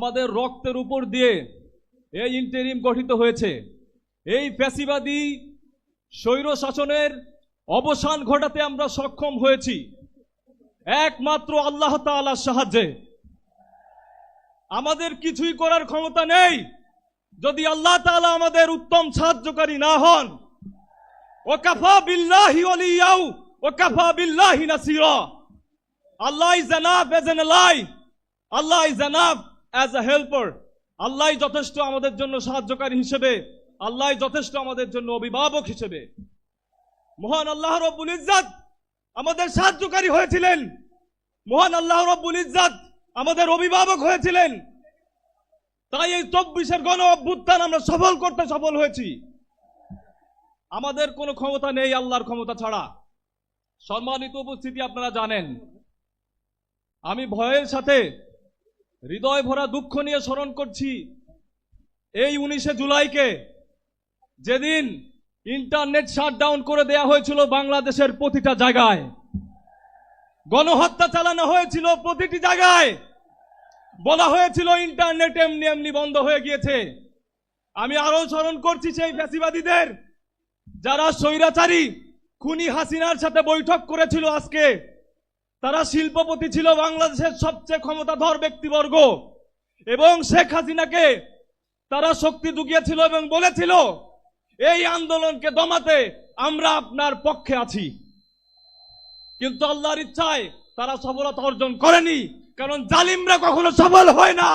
আমাদের রক্তের উপর দিয়ে এই ইন্টারিম গঠিত হয়েছে। এই ফ্যাসিবাদী স্বৈর শাসনের অবসান ঘটাতে আমরা সক্ষম হয়েছি একমাত্র আল্লাহ তাআলার সাহায্যে। আমাদের কিছুই করার ক্ষমতা নেই যদি আল্লাহ তাআলা আমাদের উত্তম সাহায্যকারী না হন। ওয়াকাফা বিল্লাহি ওয়ালিয়াউ ওয়াকাফা বিল্লাহি নাসিরা। Allah is enough as an ally, Allah is enough as a helper. আল্লাহ যথেষ্ট আমাদের জন্য সাহায্যকারী হিসেবে, আল্লাহ যথেষ্ট আমাদের জন্য অভিভাবক হিসেবে। মহান আল্লাহ রব্বুল ইজ্জত আমাদের সাহায্যকারী হয়েছিলেন, মহান আল্লাহ রব্বুল ইজ্জত আমাদের অভিভাবক হয়েছিলেন। তাই এই 24-এর গণ অভ্যুত্থান আমরা সফল করতে সফল হয়েছি। আমাদের কোনো ক্ষমতা নেই আল্লাহর ক্ষমতা ছাড়া। সম্মানিত উপস্থিতি, আপনারা জানেন আমি ভয়ের সাথে হৃদয় ভরা দুঃখ নিয়ে স্মরণ করছি এই 19শে জুলাইকে, যেদিন ইন্টারনেট শাটডাউন করে দেয়া হয়েছিল বাংলাদেশের প্রতিটা জায়গায়, গণহত্যা চালানো হয়েছিল প্রতিটি জায়গায়, বলা হয়েছিল ইন্টারনেট এমনি এমনি বন্ধ হয়ে গিয়েছে। আমি আরো স্মরণ করছি সেই ফ্যাসিবাদীদের যারা স্বৈরাচারী খুনি হাসিনার সাথে বৈঠক করেছিল। আজকে তারা শিল্পপতি ছিল, বাংলাদেশের সবচেয়ে ক্ষমতাধর ব্যক্তিবর্গ, এবং শেখ হাসিনাকে তারা শক্তি জুগিয়েছিল এবং বলেছিল এই আন্দোলনকে দমাতে আমরা আপনার পক্ষে আছি। কিন্তু আল্লাহর ইচ্ছায় তারা সফলতা অর্জন করেনি, কারণ জালিমরা কখনো সফল হয় না।